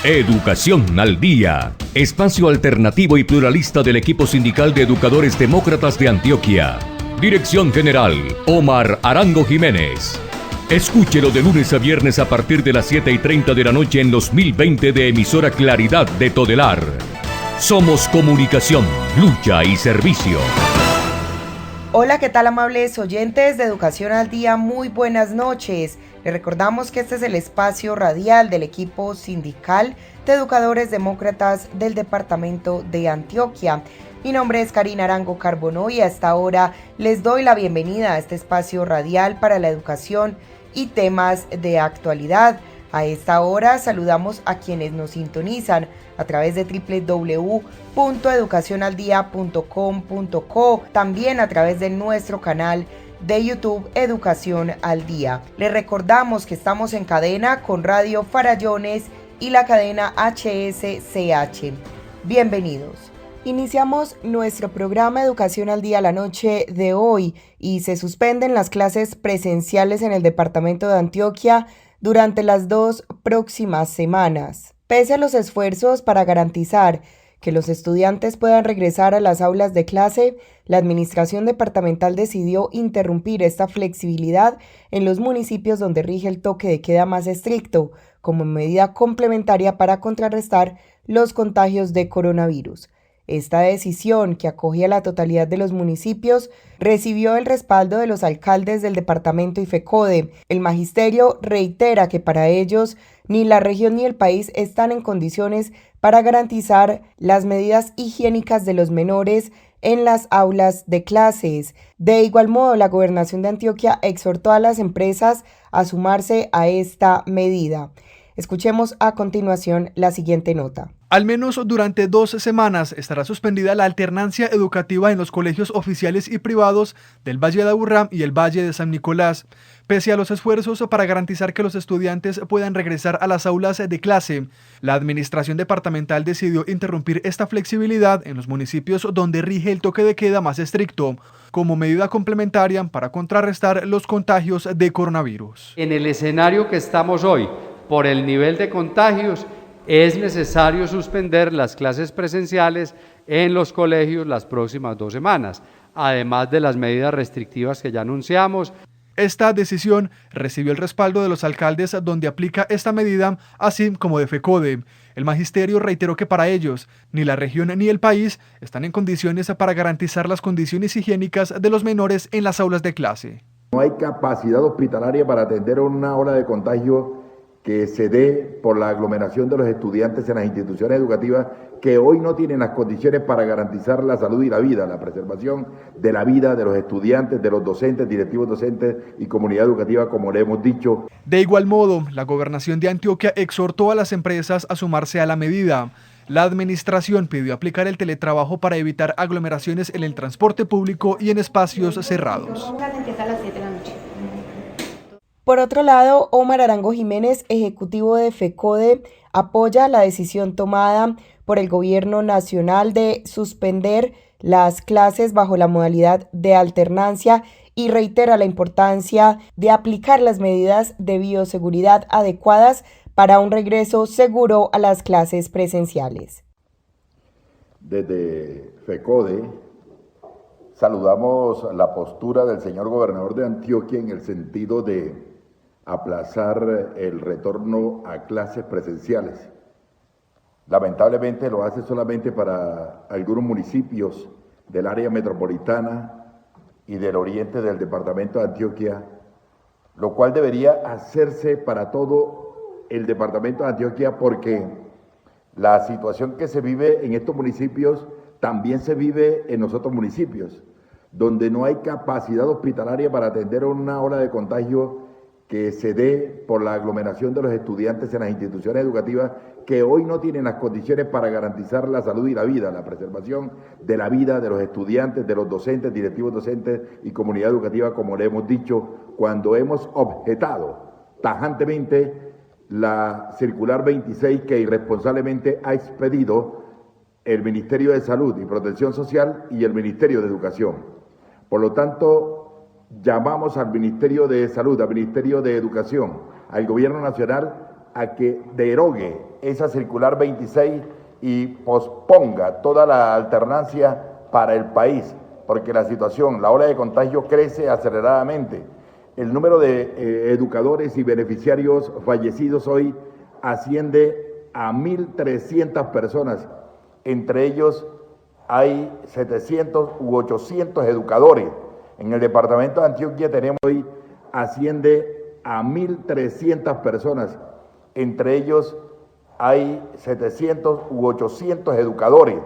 Educación al Día, espacio alternativo y pluralista del equipo sindical de educadores demócratas de Antioquia. Dirección General, Omar Arango Jiménez. Escúchelo de lunes a viernes a partir de las 7:30 de la noche en los 1020 de emisora Claridad de Todelar. Somos comunicación, lucha y servicio. Hola, ¿qué tal, amables oyentes de Educación al Día? Muy buenas noches. Les recordamos que este es el espacio radial del equipo sindical de educadores demócratas del departamento de Antioquia. Mi nombre es Karina Arango Carbonó y a esta hora les doy la bienvenida a este espacio radial para la educación y temas de actualidad. A esta hora saludamos a quienes nos sintonizan a través de www.educacionaldia.com.co, también a través de nuestro canal de YouTube Educación al Día. Les recordamos que estamos en cadena con Radio Farallones y la cadena HSCH. Bienvenidos. Iniciamos nuestro programa Educación al Día la noche de hoy y se suspenden las clases presenciales en el departamento de Antioquia durante las 2 próximas semanas. Pese a los esfuerzos para garantizar que los estudiantes puedan regresar a las aulas de clase, la administración departamental decidió interrumpir esta flexibilidad en los municipios donde rige el toque de queda más estricto, como medida complementaria para contrarrestar los contagios de coronavirus. Esta decisión, que acogía a la totalidad de los municipios, recibió el respaldo de los alcaldes del departamento y FECODE. El magisterio reitera que para ellos ni la región ni el país están en condiciones para garantizar las medidas higiénicas de los menores en las aulas de clases. De igual modo, la Gobernación de Antioquia exhortó a las empresas a sumarse a esta medida. Escuchemos a continuación la siguiente nota. Al menos durante 2 semanas estará suspendida la alternancia educativa en los colegios oficiales y privados del Valle de Aburrá y el Valle de San Nicolás, pese a los esfuerzos para garantizar que los estudiantes puedan regresar a las aulas de clase. La administración departamental decidió interrumpir esta flexibilidad en los municipios donde rige el toque de queda más estricto, como medida complementaria para contrarrestar los contagios de coronavirus. En el escenario que estamos hoy, por el nivel de contagios, es necesario suspender las clases presenciales en los colegios las próximas 2 semanas, además de las medidas restrictivas que ya anunciamos. Esta decisión recibió el respaldo de los alcaldes donde aplica esta medida, así como de FECODE. El magisterio reiteró que para ellos, ni la región ni el país están en condiciones para garantizar las condiciones higiénicas de los menores en las aulas de clase. No hay capacidad hospitalaria para atender una ola de contagio que se dé por la aglomeración de los estudiantes en las instituciones educativas que hoy no tienen las condiciones para garantizar la salud y la vida, la preservación de la vida de los estudiantes, de los docentes, directivos docentes y comunidad educativa, como le hemos dicho. De igual modo, la Gobernación de Antioquia exhortó a las empresas a sumarse a la medida. La administración pidió aplicar el teletrabajo para evitar aglomeraciones en el transporte público y en espacios cerrados. Por otro lado, Omar Arango Jiménez, ejecutivo de FECODE, apoya la decisión tomada por el gobierno nacional de suspender las clases bajo la modalidad de alternancia y reitera la importancia de aplicar las medidas de bioseguridad adecuadas para un regreso seguro a las clases presenciales. Desde FECODE saludamos la postura del señor gobernador de Antioquia en el sentido de aplazar el retorno a clases presenciales. Lamentablemente lo hace solamente para algunos municipios del área metropolitana y del oriente del departamento de Antioquia, lo cual debería hacerse para todo el departamento de Antioquia, porque la situación que se vive en estos municipios también se vive en los otros municipios, donde no hay capacidad hospitalaria para atender una ola de contagio que se dé por la aglomeración de los estudiantes en las instituciones educativas que hoy no tienen las condiciones para garantizar la salud y la vida, la preservación de la vida de los estudiantes, de los docentes, directivos docentes y comunidad educativa, como le hemos dicho, cuando hemos objetado tajantemente la circular 26 que irresponsablemente ha expedido el Ministerio de Salud y Protección Social y el Ministerio de Educación. Por lo tanto, llamamos al Ministerio de Salud, al Ministerio de Educación, al Gobierno Nacional a que derogue esa circular 26 y posponga toda la alternancia para el país, porque la situación, la ola de contagio crece aceleradamente. El número de educadores y beneficiarios fallecidos hoy asciende a 1.300 personas. Entre ellos hay 700 u 800 educadores. En el departamento de Antioquia tenemos hoy, asciende a 1.300 personas. Entre ellos hay 700 u 800 educadores.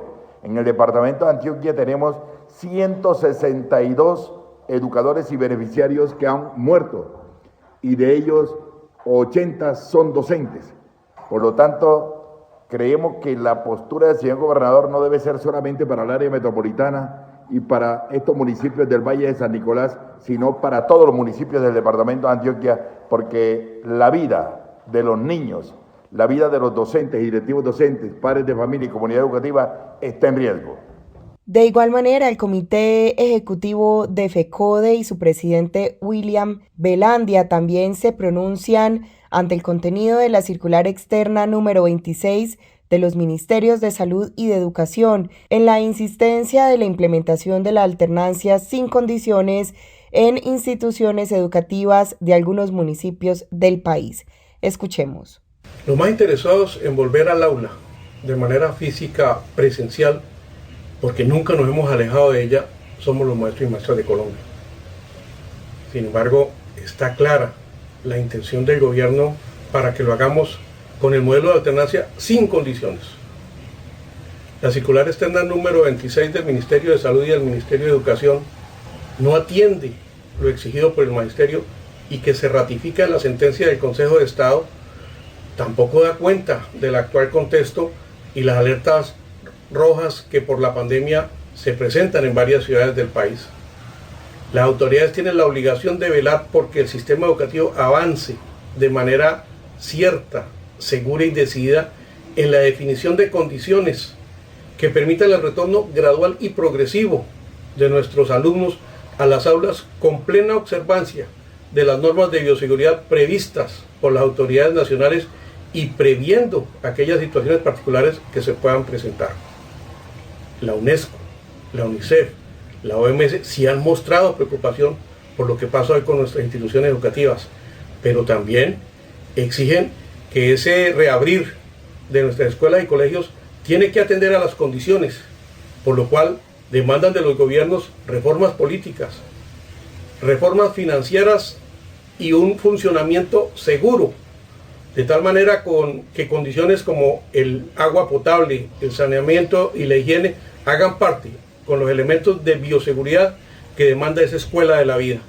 En el departamento de Antioquia tenemos 162 educadores y beneficiarios que han muerto y de ellos 80 son docentes. Por lo tanto, creemos que la postura del señor gobernador no debe ser solamente para el área metropolitana y para estos municipios del Valle de San Nicolás, sino para todos los municipios del departamento de Antioquia, porque la vida de los niños, la vida de los docentes y directivos docentes, padres de familia y comunidad educativa está en riesgo. De igual manera, el Comité Ejecutivo de FECODE y su presidente William Velandia también se pronuncian ante el contenido de la circular externa número 26 de los Ministerios de Salud y de Educación en la insistencia de la implementación de la alternancia sin condiciones en instituciones educativas de algunos municipios del país. Escuchemos. Los más interesados en volver al aula de manera física presencial, porque nunca nos hemos alejado de ella, somos los maestros y maestras de Colombia. Sin embargo, está clara la intención del gobierno para que lo hagamos con el modelo de alternancia sin condiciones. La circular externa número 26 del Ministerio de Salud y del Ministerio de Educación no atiende lo exigido por el Magisterio y que se ratifica en la sentencia del Consejo de Estado, tampoco da cuenta del actual contexto y las alertas rojas que por la pandemia se presentan en varias ciudades del país. Las autoridades tienen la obligación de velar porque el sistema educativo avance de manera cierta, segura y decidida en la definición de condiciones que permitan el retorno gradual y progresivo de nuestros alumnos a las aulas con plena observancia de las normas de bioseguridad previstas por las autoridades nacionales y previendo aquellas situaciones particulares que se puedan presentar. La UNESCO, la UNICEF, la OMS sí han mostrado preocupación por lo que pasa hoy con nuestras instituciones educativas, pero también exigen que ese reabrir de nuestras escuelas y colegios tiene que atender a las condiciones, por lo cual demandan de los gobiernos reformas políticas, reformas financieras y un funcionamiento seguro, de tal manera que condiciones como el agua potable, el saneamiento y la higiene hagan parte con los elementos de bioseguridad que demanda esa escuela de la vida.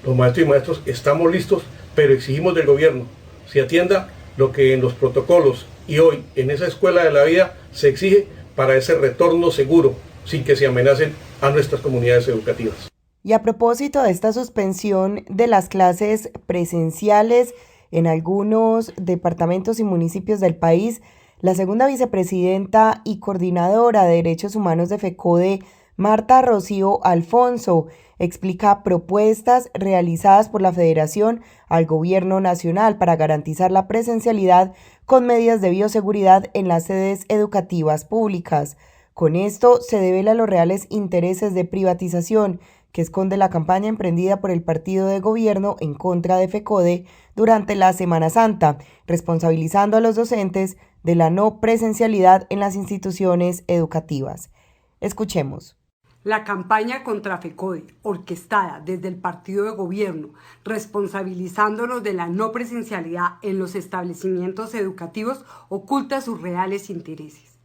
Los maestros y maestros estamos listos, pero exigimos del gobierno se atienda lo que en los protocolos y hoy en esa escuela de la vida se exige para ese retorno seguro, sin que se amenacen a nuestras comunidades educativas. Y a propósito de esta suspensión de las clases presenciales en algunos departamentos y municipios del país, la segunda vicepresidenta y coordinadora de Derechos Humanos de FECODE, Marta Rocío Alfonso, explica propuestas realizadas por la Federación al Gobierno Nacional para garantizar la presencialidad con medidas de bioseguridad en las sedes educativas públicas. Con esto se devela los reales intereses de privatización que esconde la campaña emprendida por el partido de gobierno en contra de FECODE durante la Semana Santa, responsabilizando a los docentes de la no presencialidad en las instituciones educativas. Escuchemos. La campaña contra FECODE, orquestada desde el partido de gobierno, responsabilizándonos de la no presencialidad en los establecimientos educativos, oculta sus reales intereses.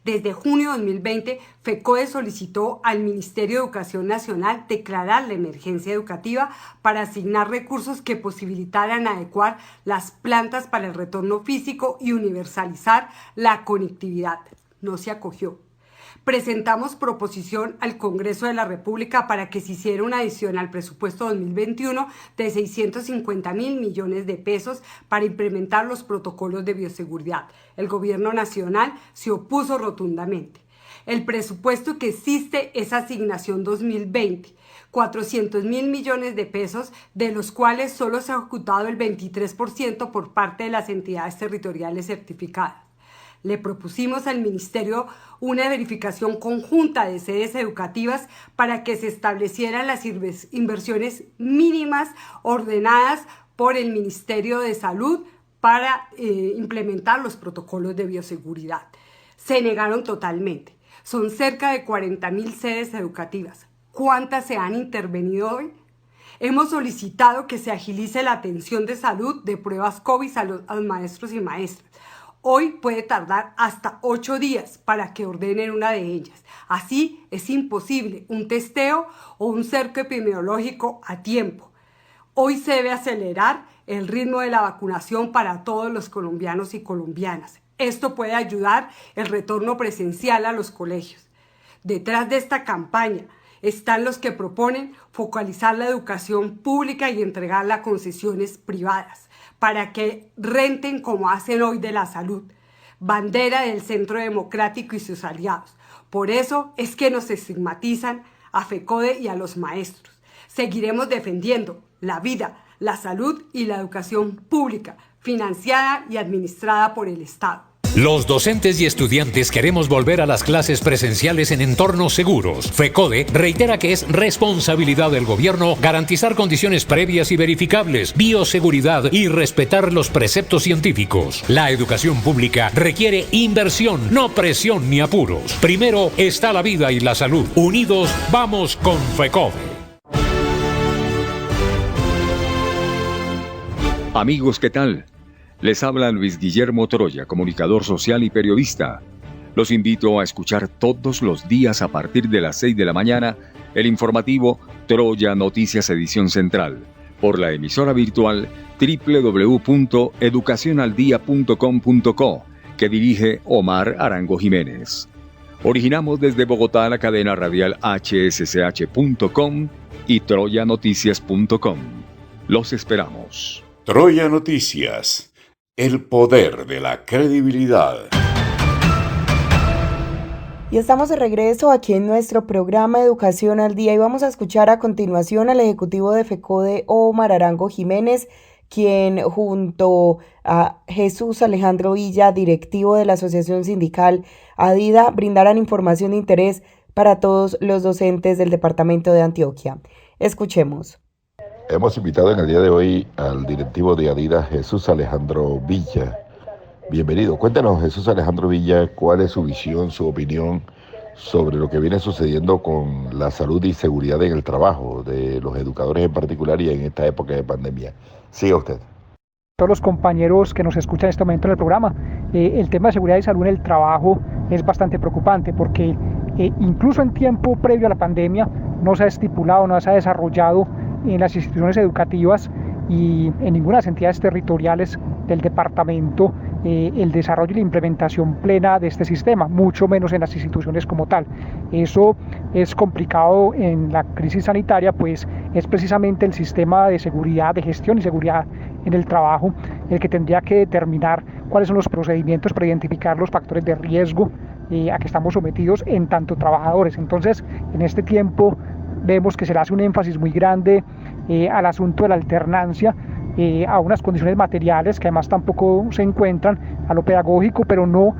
Desde junio de 2020, FECODE solicitó al Ministerio de Educación Nacional declarar la emergencia educativa para asignar recursos que posibilitaran adecuar las plantas para el retorno físico y universalizar la conectividad. No se acogió. Presentamos proposición al Congreso de la República para que se hiciera una adición al presupuesto 2021 de 650.000 millones de pesos para implementar los protocolos de bioseguridad. El gobierno nacional se opuso rotundamente. El presupuesto que existe es asignación 2020, 400.000 millones de pesos, de los cuales solo se ha ejecutado el 23% por parte de las entidades territoriales certificadas. Le propusimos al Ministerio una verificación conjunta de sedes educativas para que se establecieran las inversiones mínimas ordenadas por el Ministerio de Salud para implementar los protocolos de bioseguridad. Se negaron totalmente. Son cerca de 40.000 sedes educativas. ¿Cuántas se han intervenido hoy? Hemos solicitado que se agilice la atención de salud de pruebas COVID a los maestros y maestras. Hoy puede tardar hasta 8 días para que ordenen una de ellas. Así es imposible un testeo o un cerco epidemiológico a tiempo. Hoy se debe acelerar el ritmo de la vacunación para todos los colombianos y colombianas. Esto puede ayudar el retorno presencial a los colegios. Detrás de esta campaña están los que proponen focalizar la educación pública y entregarla a concesiones privadas para que renten como hacen hoy de la salud, bandera del Centro Democrático y sus aliados. Por eso es que nos estigmatizan a FECODE y a los maestros. Seguiremos defendiendo la vida, la salud y la educación pública, financiada y administrada por el Estado. Los docentes y estudiantes queremos volver a las clases presenciales en entornos seguros. FECODE reitera que es responsabilidad del gobierno garantizar condiciones previas y verificables, bioseguridad y respetar los preceptos científicos. La educación pública requiere inversión, no presión ni apuros. Primero está la vida y la salud. Unidos vamos con FECODE. Amigos, ¿qué tal? Les habla Luis Guillermo Troya, comunicador social y periodista. Los invito a escuchar todos los días a partir de las 6 de la mañana el informativo Troya Noticias Edición Central por la emisora virtual www.educacionaldia.com.co que dirige Omar Arango Jiménez. Originamos desde Bogotá la cadena radial hsch.com y troyanoticias.com. Los esperamos. Troya Noticias. El poder de la credibilidad. Y estamos de regreso aquí en nuestro programa Educación al Día y vamos a escuchar a continuación al ejecutivo de FECODE, Omar Arango Jiménez, quien junto a Jesús Alejandro Villa, directivo de la Asociación Sindical ADIDA, brindarán información de interés para todos los docentes del departamento de Antioquia. Escuchemos. Hemos invitado en el día de hoy al directivo de ADIDA, Jesús Alejandro Villa. Bienvenido. Cuéntanos, Jesús Alejandro Villa, cuál es su visión, su opinión sobre lo que viene sucediendo con la salud y seguridad en el trabajo de los educadores en particular y en esta época de pandemia. Siga usted. Todos los compañeros que nos escuchan en este momento en el programa, el tema de seguridad y salud en el trabajo es bastante preocupante porque incluso en tiempo previo a la pandemia no se ha estipulado, no se ha desarrollado en las instituciones educativas y en ninguna de las entidades territoriales del departamento el desarrollo y la implementación plena de este sistema, mucho menos en las instituciones como tal. Eso es complicado en la crisis sanitaria, pues es precisamente el sistema de seguridad, de gestión y seguridad en el trabajo el que tendría que determinar cuáles son los procedimientos para identificar los factores de riesgo a que estamos sometidos en tanto trabajadores. Entonces, en este tiempo vemos que se le hace un énfasis muy grande al asunto de la alternancia, a unas condiciones materiales que además tampoco se encuentran, a lo pedagógico, pero no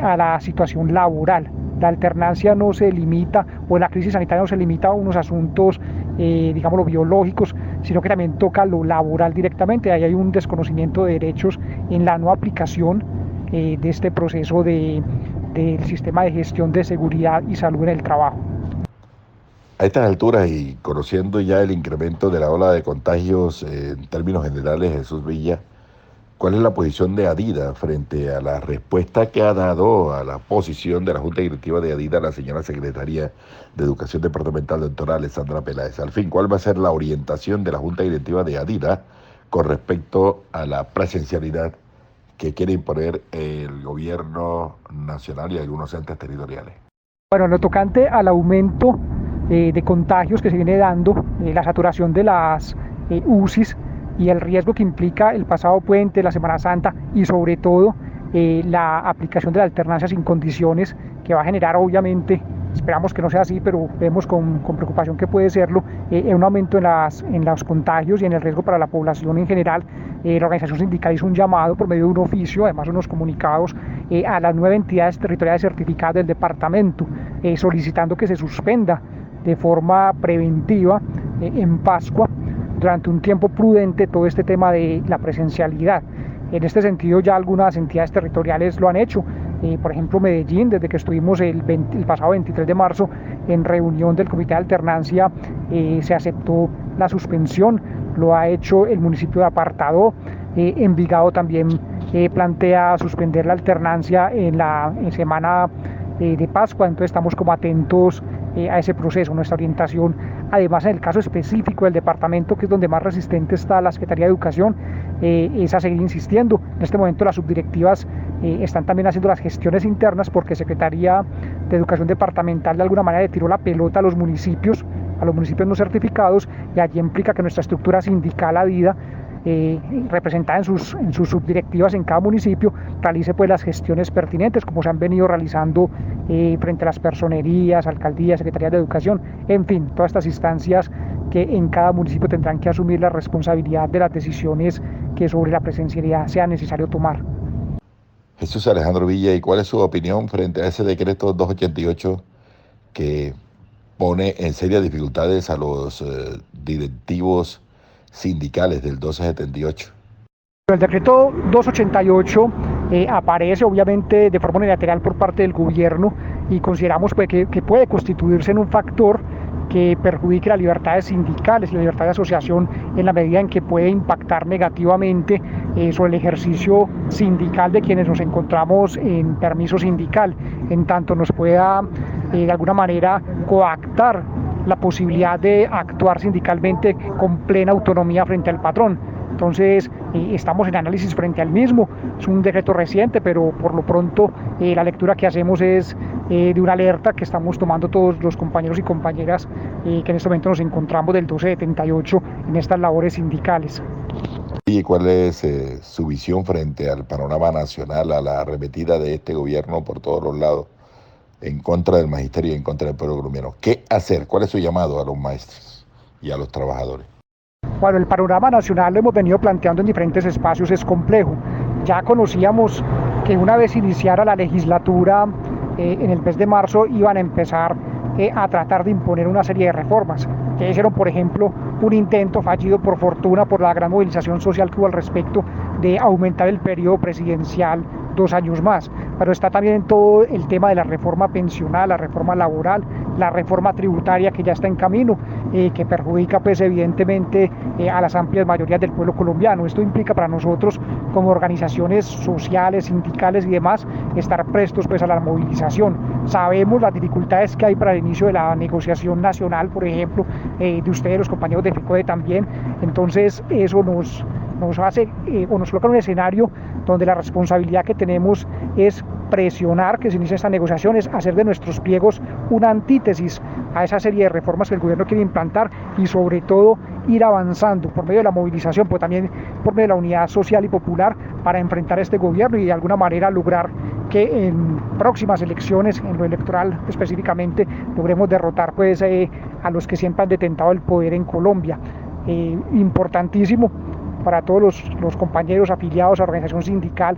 a la situación laboral. La alternancia no se limita, o en la crisis sanitaria no se limita a unos asuntos, digámoslo, biológicos, sino que también toca lo laboral directamente. Ahí hay un desconocimiento de derechos en la no aplicación de este proceso del sistema de gestión de seguridad y salud en el trabajo. A estas alturas y conociendo ya el incremento de la ola de contagios en términos generales, Jesús Villa, ¿cuál es la posición de ADIDA frente a la respuesta que ha dado a la posición de la Junta Directiva de ADIDA la señora Secretaria de Educación Departamental, doctora Alessandra Peláez? Al fin, ¿cuál va a ser la orientación de la Junta Directiva de ADIDA con respecto a la presencialidad que quiere imponer el gobierno nacional y algunos entes territoriales? Bueno, lo tocante al aumento de contagios que se viene dando, la saturación de las UCIs y el riesgo que implica el pasado puente, la Semana Santa y sobre todo la aplicación de la alternancia sin condiciones, que va a generar obviamente, esperamos que no sea así, pero vemos con preocupación que puede serlo, un aumento en los contagios y en el riesgo para la población en general. La organización sindical hizo un llamado por medio de un oficio, además unos comunicados, a las 9 entidades territoriales certificadas del departamento, solicitando que se suspenda de forma preventiva en Pascua durante un tiempo prudente todo este tema de la presencialidad. En este sentido ya algunas entidades territoriales lo han hecho. Por ejemplo, Medellín, desde que estuvimos el pasado 23 de marzo en reunión del Comité de Alternancia, se aceptó la suspensión, lo ha hecho el municipio de Apartadó. Envigado también plantea suspender la alternancia en la semana de Pascua, entonces estamos como atentos a ese proceso. Nuestra orientación, además en el caso específico del departamento, que es donde más resistente está la Secretaría de Educación, es a seguir insistiendo. En este momento las subdirectivas están también haciendo las gestiones internas, porque Secretaría de Educación Departamental de alguna manera le tiró la pelota a los municipios no certificados, y allí implica que nuestra estructura sindical adhida, representada en sus subdirectivas en cada municipio, realice pues las gestiones pertinentes, como se han venido realizando frente a las personerías, alcaldías, secretarías de educación, en fin, todas estas instancias que en cada municipio tendrán que asumir la responsabilidad de las decisiones que sobre la presencialidad sea necesario tomar. Jesús Alejandro Villa, ¿y cuál es su opinión frente a ese decreto 288 que pone en serias dificultades a los directivos sindicales del 1278? El decreto 288 aparece obviamente de forma unilateral por parte del gobierno, y consideramos pues, que puede constituirse en un factor que perjudique las libertades sindicales y la libertad de asociación, en la medida en que puede impactar negativamente sobre el ejercicio sindical de quienes nos encontramos en permiso sindical, en tanto nos pueda de alguna manera coactar la posibilidad de actuar sindicalmente con plena autonomía frente al patrón. Entonces estamos en análisis frente al mismo. Es un decreto reciente, pero por lo pronto la lectura que hacemos es de una alerta que estamos tomando todos los compañeros y compañeras que en este momento nos encontramos del 1278 en estas labores sindicales. ¿Y cuál es su visión frente al panorama nacional, a la arremetida de este gobierno por todos los lados en contra del magisterio y en contra del pueblo colombiano? ¿Qué hacer? ¿Cuál es su llamado a los maestros y a los trabajadores? Bueno, el panorama nacional lo hemos venido planteando en diferentes espacios, es complejo. Ya conocíamos que una vez iniciara la legislatura en el mes de marzo iban a empezar a tratar de imponer una serie de reformas, que hicieron, por ejemplo, un intento fallido por fortuna por la gran movilización social que hubo al respecto de aumentar el periodo presidencial 2 años más, pero está también todo el tema de la reforma pensional, la reforma laboral, la reforma tributaria que ya está en camino, que perjudica pues evidentemente a las amplias mayorías del pueblo colombiano. Esto implica para nosotros como organizaciones sociales, sindicales y demás, estar prestos pues a la movilización. Sabemos las dificultades que hay para el inicio de la negociación nacional, por ejemplo, de ustedes, los compañeros de FECODE también, entonces eso nos hace o nos coloca en un escenario donde la responsabilidad que tenemos es presionar que se inicien estas negociaciones, hacer de nuestros pliegos una antítesis a esa serie de reformas que el gobierno quiere implantar, y sobre todo ir avanzando por medio de la movilización, pero también por medio de la unidad social y popular, para enfrentar a este gobierno y de alguna manera lograr que en próximas elecciones, en lo electoral específicamente, logremos derrotar pues a los que siempre han detentado el poder en Colombia. Importantísimo para todos los compañeros afiliados a la organización sindical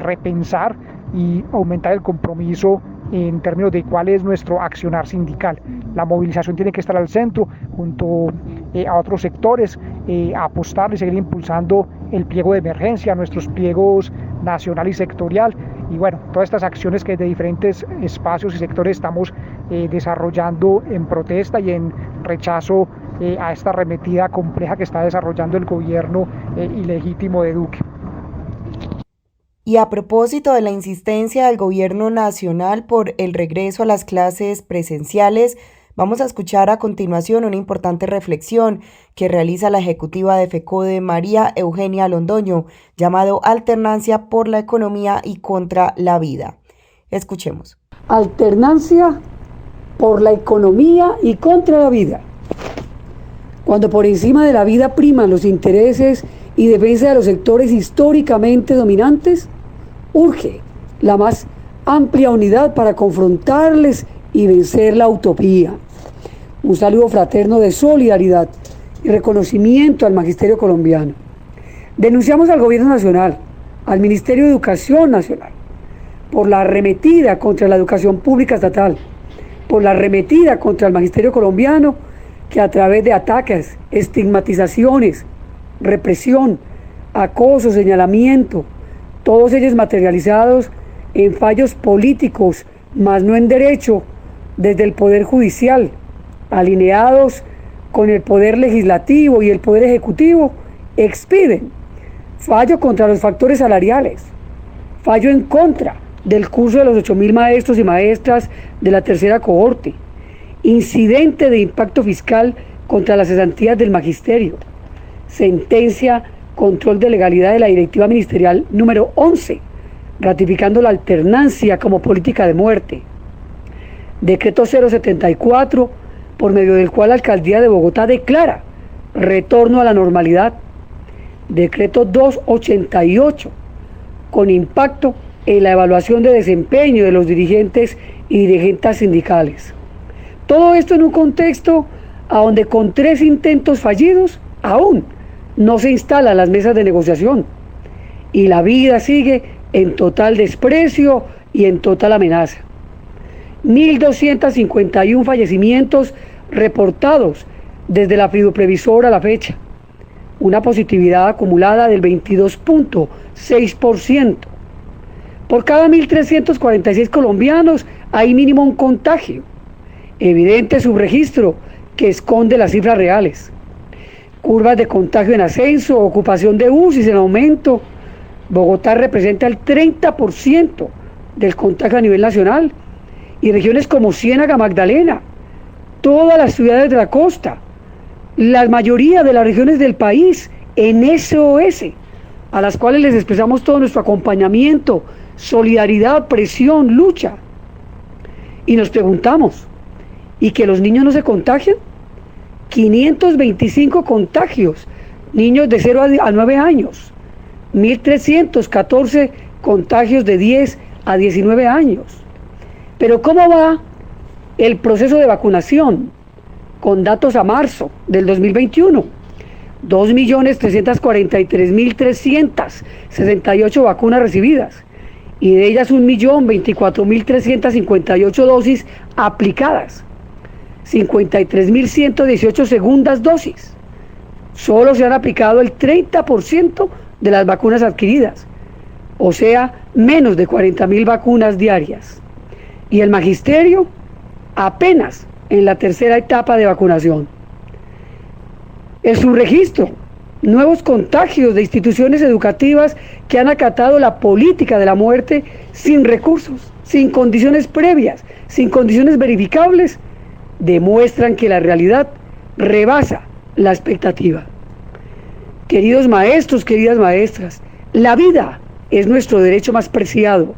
repensar y aumentar el compromiso en términos de cuál es nuestro accionar sindical. La movilización tiene que estar al centro, junto a otros sectores, apostar y seguir impulsando el pliego de emergencia, nuestros pliegos nacional y sectorial, y bueno, todas estas acciones que de diferentes espacios y sectores estamos desarrollando en protesta y en rechazo a esta arremetida compleja que está desarrollando el gobierno ilegítimo de Duque. Y a propósito de la insistencia del gobierno nacional por el regreso a las clases presenciales, vamos a escuchar a continuación una importante reflexión que realiza la ejecutiva de FECODE, María Eugenia Londoño, llamado Alternancia por la Economía y contra la Vida. Escuchemos. Alternancia por la economía y contra la vida. Cuando por encima de la vida priman los intereses y defensa de los sectores históricamente dominantes, urge la más amplia unidad para confrontarles y vencer la utopía. Un saludo fraterno de solidaridad y reconocimiento al magisterio colombiano. Denunciamos al Gobierno Nacional, al Ministerio de Educación Nacional, por la arremetida contra la educación pública estatal, por la arremetida contra el magisterio colombiano, que a través de ataques, estigmatizaciones, represión, acoso, señalamiento, todos ellos materializados en fallos políticos, mas no en derecho, desde el Poder Judicial, alineados con el Poder Legislativo y el Poder Ejecutivo, expiden fallo contra los factores salariales, fallo en contra del curso de los 8.000 maestros y maestras de la tercera cohorte, incidente de impacto fiscal contra las cesantías del magisterio, sentencia control de legalidad de la directiva ministerial número 11, ratificando la alternancia como política de muerte, decreto 074, por medio del cual la alcaldía de Bogotá declara retorno a la normalidad, decreto 288, con impacto en la evaluación de desempeño de los dirigentes y dirigentes sindicales. Todo esto en un contexto a donde con 3 intentos fallidos aún no se instalan las mesas de negociación y la vida sigue en total desprecio y en total amenaza. 1.251 fallecimientos reportados desde la fiduprevisora a la fecha, una positividad acumulada del 22.6%. Por cada 1.346 colombianos hay mínimo un contagio, evidente subregistro que esconde las cifras reales. Curvas de contagio en ascenso, ocupación de UCIs en aumento. Bogotá representa el 30% del contagio a nivel nacional, y regiones como Ciénaga, Magdalena, todas las ciudades de la costa, la mayoría de las regiones del país en SOS, a las cuales les expresamos todo nuestro acompañamiento, solidaridad, presión, lucha. Y nos preguntamos, ¿y que los niños no se contagian? 525 contagios, niños de 0 a 9 años, 1.314 contagios de 10 a 19 años. Pero ¿cómo va el proceso de vacunación? Con datos a marzo del 2021, 2.343.368 vacunas recibidas, y de ellas 1.024.358 dosis aplicadas, 53.118 segundas dosis. Solo se han aplicado el 30% de las vacunas adquiridas, o sea, menos de 40.000 vacunas diarias. Y el magisterio apenas en la tercera etapa de vacunación. El subregistro, nuevos contagios de instituciones educativas que han acatado la política de la muerte sin recursos, sin condiciones previas, sin condiciones verificables, demuestran que la realidad rebasa la expectativa. Queridos maestros, queridas maestras, la vida es nuestro derecho más preciado.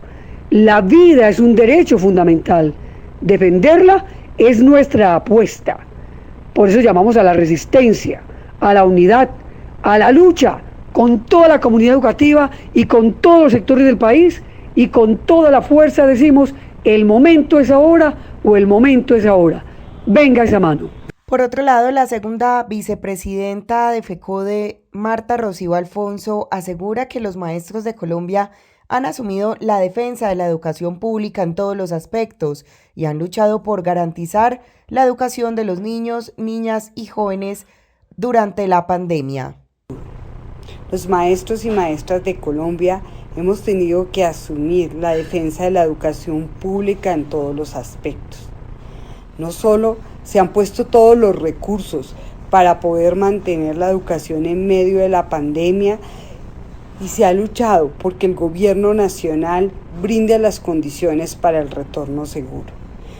La vida es un derecho fundamental. Defenderla es nuestra apuesta. Por eso llamamos a la resistencia, a la unidad, a la lucha con toda la comunidad educativa y con todos los sectores del país, y con toda la fuerza decimos: el momento es ahora, o el momento es ahora. Venga esa mano. Por otro lado, la segunda vicepresidenta de FECODE, Marta Rocío Alfonso, asegura que los maestros de Colombia han asumido la defensa de la educación pública en todos los aspectos y han luchado por garantizar la educación de los niños, niñas y jóvenes durante la pandemia. Los maestros y maestras de Colombia hemos tenido que asumir la defensa de la educación pública en todos los aspectos. No solo se han puesto todos los recursos para poder mantener la educación en medio de la pandemia, y se ha luchado porque el gobierno nacional brinde las condiciones para el retorno seguro.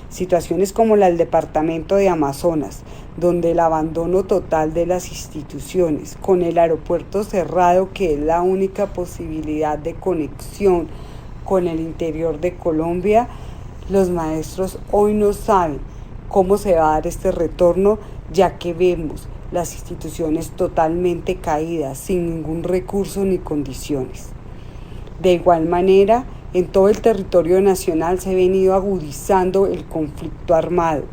Situaciones como la del departamento de Amazonas, donde el abandono total de las instituciones, con el aeropuerto cerrado, que es la única posibilidad de conexión con el interior de Colombia, los maestros hoy no saben cómo se va a dar este retorno, ya que vemos las instituciones totalmente caídas, sin ningún recurso ni condiciones. De igual manera, en todo el territorio nacional se ha venido agudizando el conflicto armado,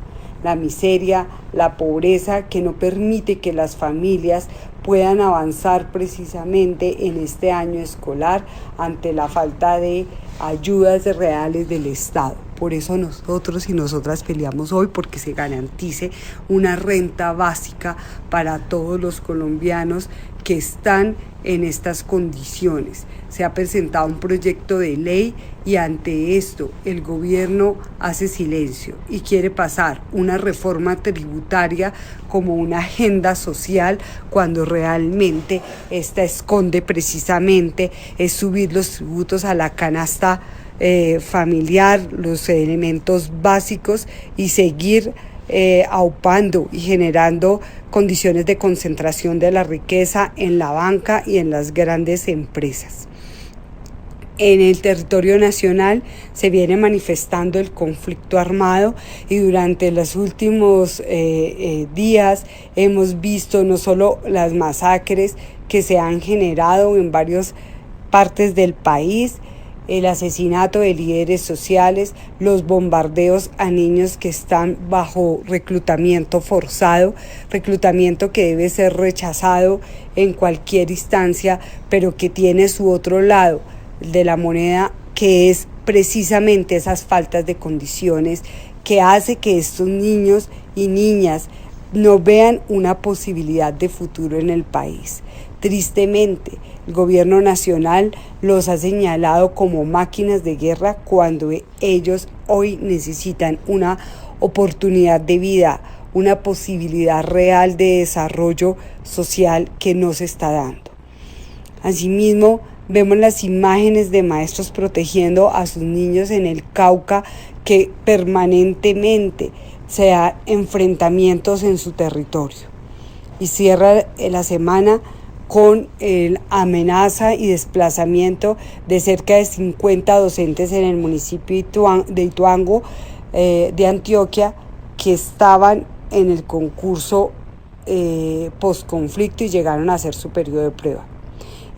la miseria, la pobreza que no permite que las familias puedan avanzar precisamente en este año escolar ante la falta de ayudas reales del Estado. Por eso nosotros y nosotras peleamos hoy porque se garantice una renta básica para todos los colombianos que están en estas condiciones. Se ha presentado un proyecto de ley y ante esto el gobierno hace silencio y quiere pasar una reforma tributaria como una agenda social cuando realmente esta esconde precisamente es subir los tributos a la canasta familiar, los elementos básicos y seguir aupando y generando condiciones de concentración de la riqueza en la banca y en las grandes empresas. En el territorio nacional se viene manifestando el conflicto armado y durante los últimos días hemos visto no solo las masacres que se han generado en varias partes del país, el asesinato de líderes sociales, los bombardeos a niños que están bajo reclutamiento forzado, reclutamiento que debe ser rechazado en cualquier instancia, pero que tiene su otro lado de la moneda, que es precisamente esas faltas de condiciones que hace que estos niños y niñas no vean una posibilidad de futuro en el país. Tristemente, el gobierno nacional los ha señalado como máquinas de guerra cuando ellos hoy necesitan una oportunidad de vida, una posibilidad real de desarrollo social que no se está dando. Asimismo, vemos las imágenes de maestros protegiendo a sus niños en el Cauca que permanentemente se dan enfrentamientos en su territorio. Y cierra la semana con amenaza y desplazamiento de cerca de 50 docentes en el municipio de Ituango, de Antioquia, que estaban en el concurso posconflicto y llegaron a hacer su periodo de prueba.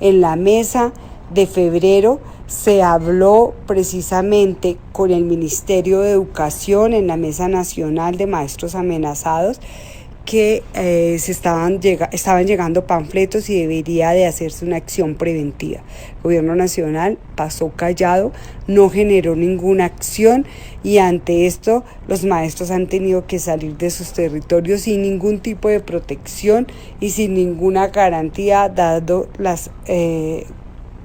En la mesa de febrero se habló precisamente con el Ministerio de Educación en la Mesa Nacional de Maestros Amenazados que estaban llegando panfletos y debería de hacerse una acción preventiva. El gobierno nacional pasó callado, no generó ninguna acción y ante esto los maestros han tenido que salir de sus territorios sin ningún tipo de protección y sin ninguna garantía dado las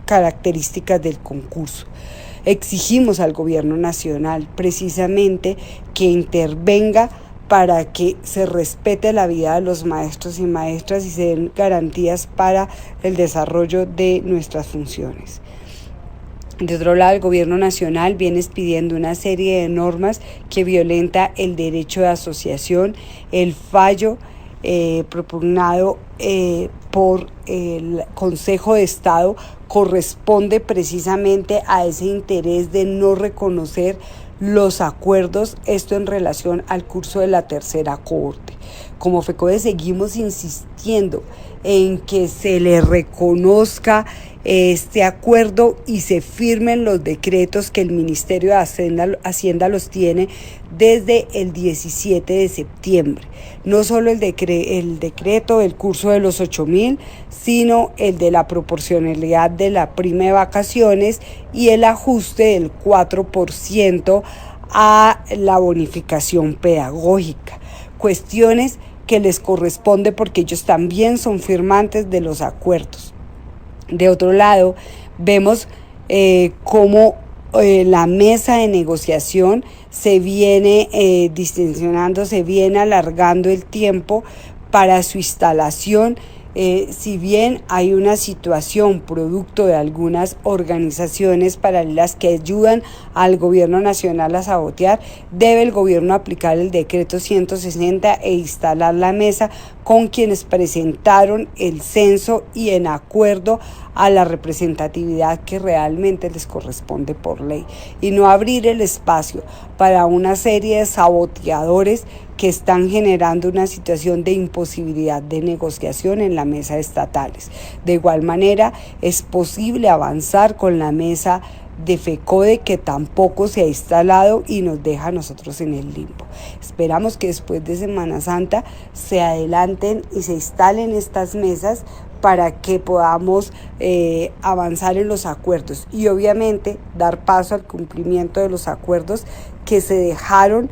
características del concurso. Exigimos al gobierno nacional precisamente que intervenga para que se respete la vida de los maestros y maestras y se den garantías para el desarrollo de nuestras funciones. De otro lado, el gobierno nacional viene expidiendo una serie de normas que violenta el derecho de asociación. El fallo propugnado por el Consejo de Estado corresponde precisamente a ese interés de no reconocer los acuerdos, esto en relación al curso de la tercera cohorte. Como FECODE seguimos insistiendo en que se le reconozca este acuerdo y se firmen los decretos que el Ministerio de Hacienda los tiene desde el 17 de septiembre. No solo el decreto del curso de los 8.000, sino el de la proporcionalidad de la prima de vacaciones y el ajuste del 4% a la bonificación pedagógica. Cuestiones que les corresponde porque ellos también son firmantes de los acuerdos. De otro lado, vemos cómo la mesa de negociación se viene distensionando, se viene alargando el tiempo para su instalación. Si bien hay una situación producto de algunas organizaciones paralelas que ayudan al gobierno nacional a sabotear, debe el gobierno aplicar el decreto 160 e instalar la mesa con quienes presentaron el censo y en acuerdo a la representatividad que realmente les corresponde por ley, y no abrir el espacio para una serie de saboteadores que están generando una situación de imposibilidad de negociación en la mesa estatales. De igual manera, es posible avanzar con la mesa de FECODE, que tampoco se ha instalado y nos deja a nosotros en el limbo. Esperamos que después de Semana Santa se adelanten y se instalen estas mesas para que podamos avanzar en los acuerdos y obviamente dar paso al cumplimiento de los acuerdos que se dejaron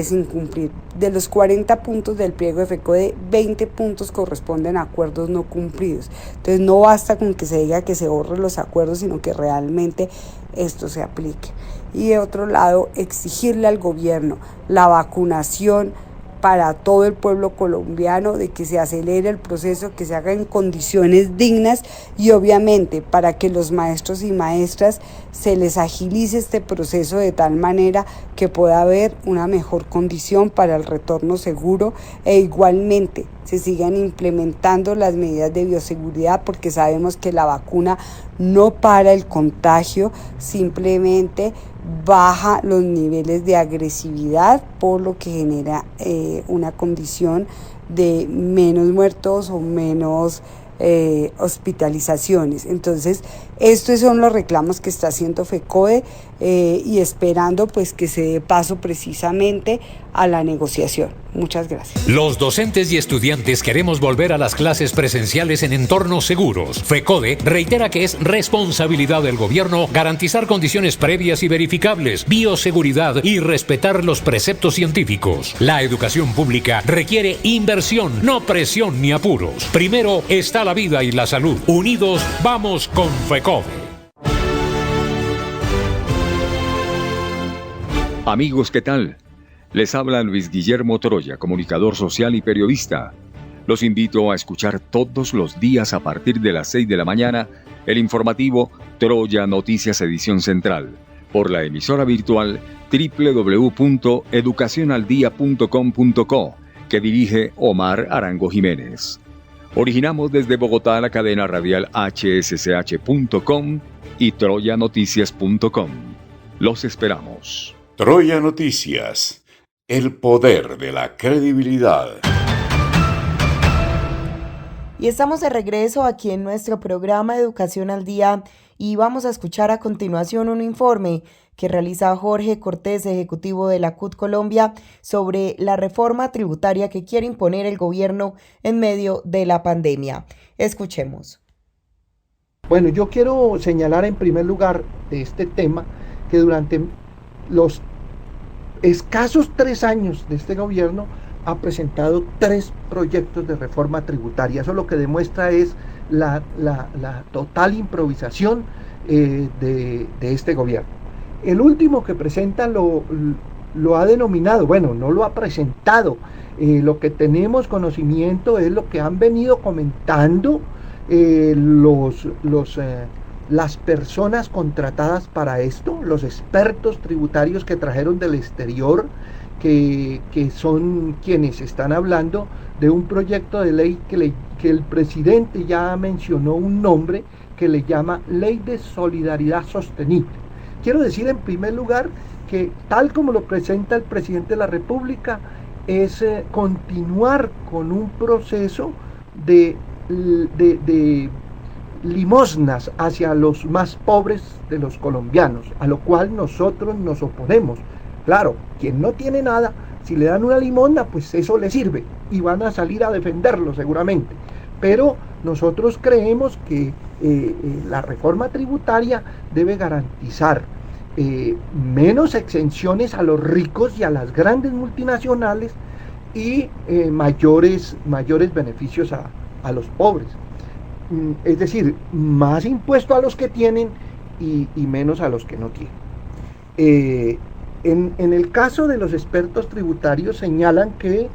sin cumplir. De los 40 puntos del pliego de FECODE, 20 puntos corresponden a acuerdos no cumplidos. Entonces no basta con que se diga que se borren los acuerdos, sino que realmente esto se aplique. Y de otro lado, exigirle al gobierno la vacunación para todo el pueblo colombiano, de que se acelere el proceso, que se haga en condiciones dignas y obviamente para que los maestros y maestras se les agilice este proceso de tal manera que pueda haber una mejor condición para el retorno seguro e igualmente se sigan implementando las medidas de bioseguridad, porque sabemos que la vacuna no para el contagio, simplemente baja los niveles de agresividad, por lo que genera una condición de menos muertos o menos hospitalizaciones. Entonces, estos son los reclamos que está haciendo FECODE y esperando pues que se dé paso precisamente a la negociación. Muchas gracias. Los docentes y estudiantes queremos volver a las clases presenciales en entornos seguros. FECODE reitera que es responsabilidad del gobierno garantizar condiciones previas y verificables, bioseguridad y respetar los preceptos científicos. La educación pública requiere inversión, no presión ni apuros. Primero está la vida y la salud. Unidos vamos con FECODE. Amigos, ¿qué tal? Les habla Luis Guillermo Troya, comunicador social y periodista. Los invito a escuchar todos los días a partir de las 6 de la mañana el informativo Troya Noticias Edición Central por la emisora virtual www.educacionaldia.com.co que dirige Omar Arango Jiménez. Originamos desde Bogotá la cadena radial hsch.com y troyanoticias.com. Los esperamos. Troya Noticias, el poder de la credibilidad. Y estamos de regreso aquí en nuestro programa Educación al Día y vamos a escuchar a continuación un informe que realiza Jorge Cortés, ejecutivo de la CUT Colombia, sobre la reforma tributaria que quiere imponer el gobierno en medio de la pandemia. Escuchemos. Bueno, yo quiero señalar en primer lugar de este tema que durante los escasos 3 años de este gobierno ha presentado 3 proyectos de reforma tributaria. Eso lo que demuestra es la total improvisación de este gobierno. El último que presenta lo ha denominado, bueno, no lo ha presentado, lo que tenemos conocimiento es lo que han venido comentando las personas contratadas para esto, los expertos tributarios que trajeron del exterior, que son quienes están hablando de un proyecto de ley que el presidente ya mencionó un nombre que le llama Ley de Solidaridad Sostenible. Quiero decir en primer lugar que tal como lo presenta el presidente de la República es continuar con un proceso de limosnas hacia los más pobres de los colombianos, a lo cual nosotros nos oponemos. Claro, quien no tiene nada, si le dan una limosna, pues eso le sirve y van a salir a defenderlo seguramente. Pero nosotros creemos que la reforma tributaria debe garantizar menos exenciones a los ricos y a las grandes multinacionales y mayores beneficios a los pobres. Es decir, más impuesto a los que tienen y menos a los que no tienen. En el caso de los expertos tributarios señalan que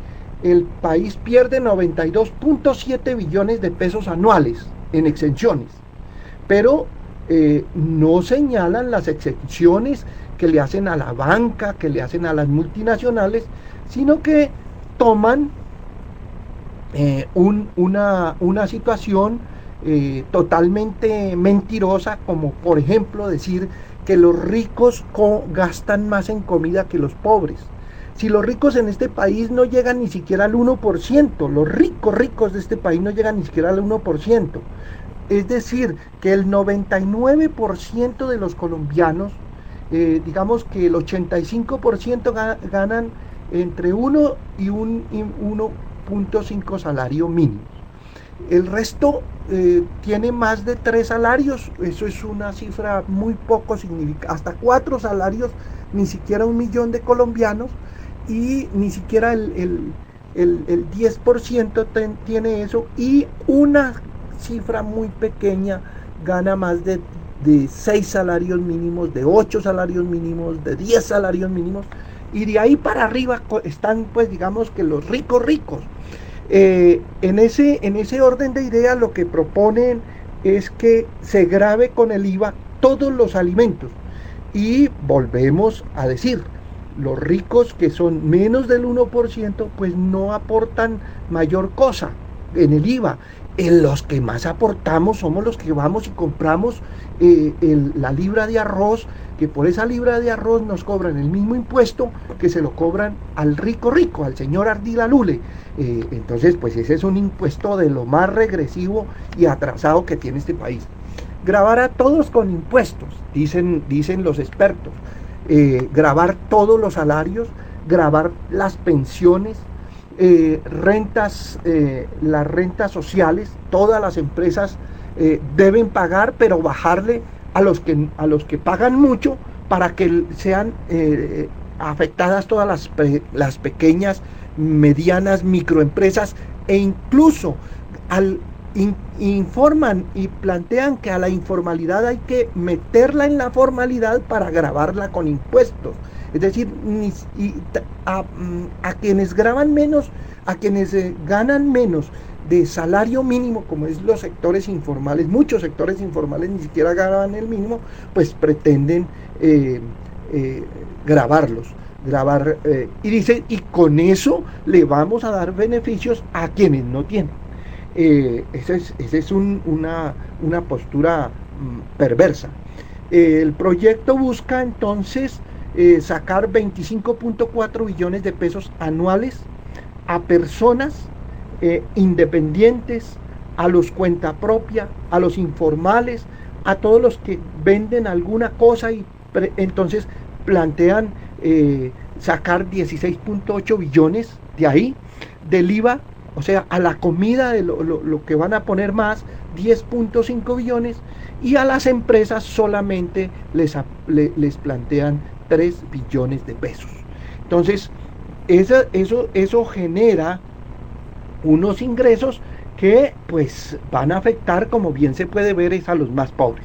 el país pierde 92.7 billones de pesos anuales en exenciones, pero no señalan las exenciones que le hacen a la banca, que le hacen a las multinacionales, sino que toman una situación totalmente mentirosa, como por ejemplo decir que los ricos gastan más en comida que los pobres. Si los ricos en este país no llegan ni siquiera al 1%, los ricos de este país no llegan ni siquiera al 1%. Es decir, que el 99% de los colombianos, digamos que el 85% ganan entre 1 y 1.5 salario mínimo. El resto tiene más de 3 salarios, eso es una cifra muy poco significativa, hasta 4 salarios, ni siquiera 1 millón de colombianos, y ni siquiera el 10% tiene eso, y una cifra muy pequeña gana más de 6 salarios mínimos, de 8 salarios mínimos, de 10 salarios mínimos, y de ahí para arriba están, pues digamos que los ricos. En ese orden de ideas lo que proponen es que se grave con el IVA todos los alimentos, y volvemos a decir, los ricos que son menos del 1% pues no aportan mayor cosa en el IVA. En los que más aportamos somos los que vamos y compramos la libra de arroz, que por esa libra de arroz nos cobran el mismo impuesto que se lo cobran al rico, al señor Ardila Lule. Entonces pues ese es un impuesto de lo más regresivo y atrasado que tiene este país. Gravar a todos con impuestos, dicen los expertos, gravar todos los salarios, gravar las pensiones, las rentas sociales, todas las empresas deben pagar, pero bajarle a los que pagan mucho para que sean afectadas todas las pequeñas, medianas, microempresas, e incluso informan y plantean que a la informalidad hay que meterla en la formalidad para gravarla con impuestos. Es decir, a quienes graban menos, a quienes ganan menos de salario mínimo, como es los sectores informales, muchos sectores informales ni siquiera ganan el mínimo, pues pretenden grabarlos. Y dice, y con eso le vamos a dar beneficios a quienes no tienen. Esa es una postura perversa. El proyecto busca entonces sacar 25.4 billones de pesos anuales a personas independientes, a los cuenta propia, a los informales, a todos los que venden alguna cosa, y entonces plantean sacar 16.8 billones de ahí, del IVA, o sea, a la comida de lo que van a poner más, 10.5 billones, y a las empresas solamente les plantean 3 billones de pesos. Entonces, eso genera unos ingresos que pues van a afectar, como bien se puede ver, es a los más pobres.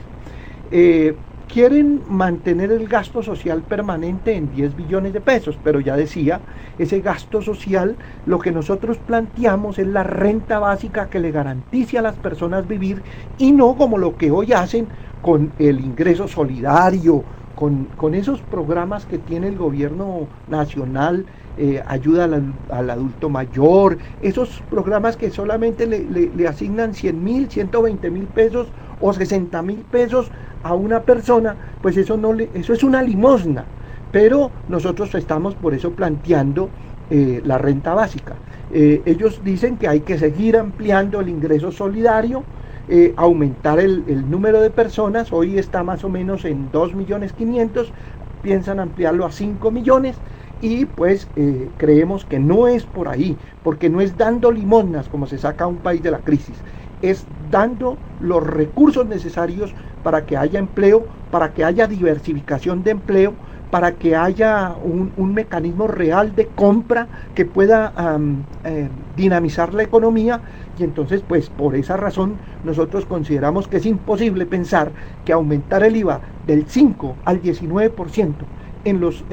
Quieren mantener el gasto social permanente en 10 billones de pesos, pero ya decía, ese gasto social, lo que nosotros planteamos es la renta básica que le garantice a las personas vivir, y no como lo que hoy hacen con el ingreso solidario, con esos programas que tiene el gobierno nacional, ayuda al adulto mayor, esos programas que solamente le asignan 100.000, 120.000 pesos o 60.000 pesos a una persona, pues eso es una limosna. Pero nosotros estamos por eso planteando la renta básica. Ellos dicen que hay que seguir ampliando el ingreso solidario, aumentar el número de personas. Hoy está más o menos en 2.500.000, piensan ampliarlo a 5 millones, y pues creemos que no es por ahí, porque no es dando limosnas como se saca a un país de la crisis, es dando los recursos necesarios para que haya empleo, para que haya diversificación de empleo, para que haya un mecanismo real de compra que pueda dinamizar la economía. Y entonces, pues por esa razón nosotros consideramos que es imposible pensar que aumentar el IVA del 5 al 19% en los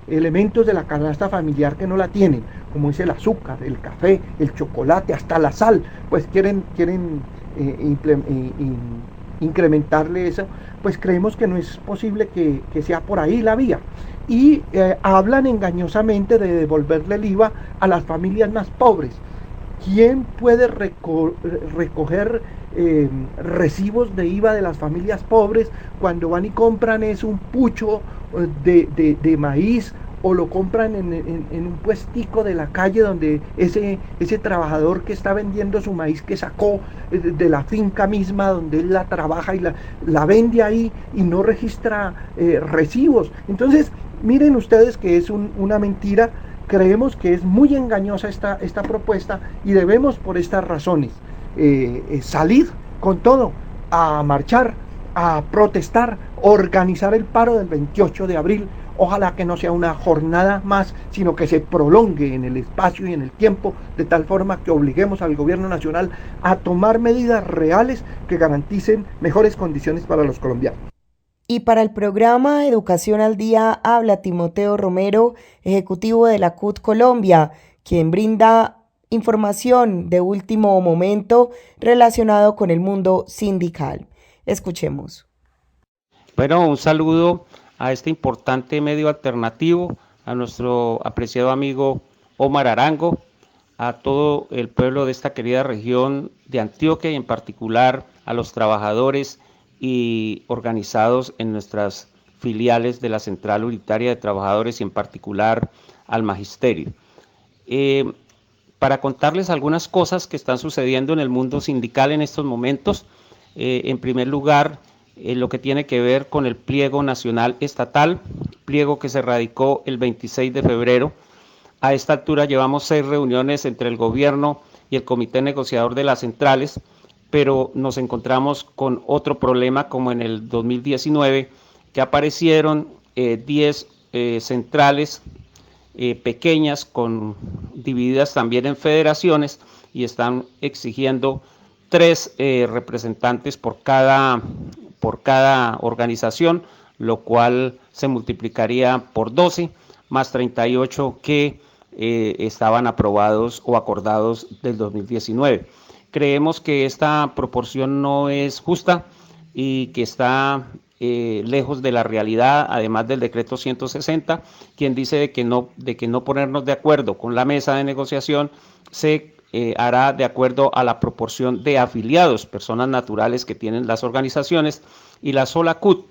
elementos de la canasta familiar que no la tienen, como es el azúcar, el café, el chocolate, hasta la sal, pues quieren incrementarle eso, pues creemos que no es posible que sea por ahí la vía. Y hablan engañosamente de devolverle el IVA a las familias más pobres. ¿Quién puede recoger recibos de IVA de las familias pobres cuando van y compran un pucho de maíz o lo compran en un puestico de la calle donde ese trabajador que está vendiendo su maíz que sacó de la finca misma donde él la trabaja y la vende ahí y no registra recibos. Entonces, miren ustedes que es una mentira. Creemos que es muy engañosa esta propuesta y debemos por estas razones salir con todo a marchar, a protestar, organizar el paro del 28 de abril. Ojalá que no sea una jornada más, sino que se prolongue en el espacio y en el tiempo, de tal forma que obliguemos al gobierno nacional a tomar medidas reales que garanticen mejores condiciones para los colombianos. Y para el programa Educación al Día habla Timoteo Romero, ejecutivo de la CUT Colombia, quien brinda información de último momento relacionado con el mundo sindical. Escuchemos. Bueno, un saludo a este importante medio alternativo, a nuestro apreciado amigo Omar Arango, a todo el pueblo de esta querida región de Antioquia y en particular a los trabajadores y organizados en nuestras filiales de la Central Unitaria de Trabajadores y en particular al Magisterio. Para contarles algunas cosas que están sucediendo en el mundo sindical en estos momentos, en primer lugar, lo que tiene que ver con el pliego nacional estatal, pliego que se radicó el 26 de febrero. A esta altura llevamos 6 reuniones entre el gobierno y el comité negociador de las centrales, pero nos encontramos con otro problema como en el 2019, que aparecieron 10 centrales pequeñas, divididas también en federaciones, y están exigiendo 3 representantes por cada organización, lo cual se multiplicaría por 12, más 38 que estaban aprobados o acordados del 2019. Creemos que esta proporción no es justa y que está lejos de la realidad, además del decreto 160, quien dice de que no ponernos de acuerdo con la mesa de negociación se hará de acuerdo a la proporción de afiliados, personas naturales que tienen las organizaciones, y la sola CUT,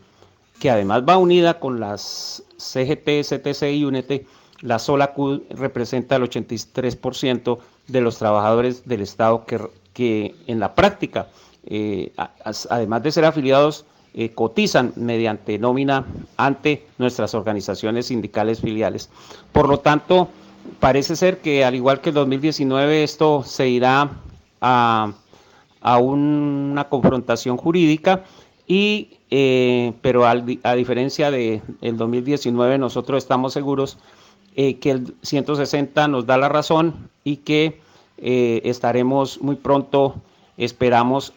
que además va unida con las CGT, CTC y UNET. La sola CUT representa el 83% de los trabajadores del Estado que en la práctica, además de ser afiliados, cotizan mediante nómina ante nuestras organizaciones sindicales filiales. Por lo tanto, parece ser que al igual que el 2019 esto se irá a una confrontación jurídica, pero a diferencia del 2019 nosotros estamos seguros que el 160 nos da la razón y que estaremos muy pronto, esperamos,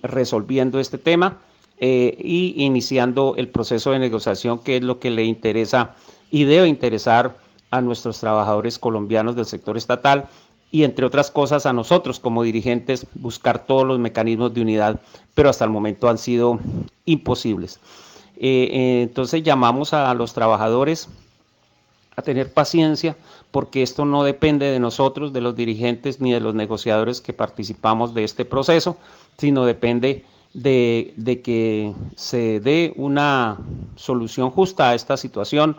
resolviendo este tema y iniciando el proceso de negociación, que es lo que le interesa y debe interesar a nuestros trabajadores colombianos del sector estatal y, entre otras cosas, a nosotros como dirigentes, buscar todos los mecanismos de unidad, pero hasta el momento han sido imposibles. Entonces llamamos a los trabajadores a tener paciencia, porque esto no depende de nosotros, de los dirigentes ni de los negociadores que participamos de este proceso, sino depende de que se dé una solución justa a esta situación,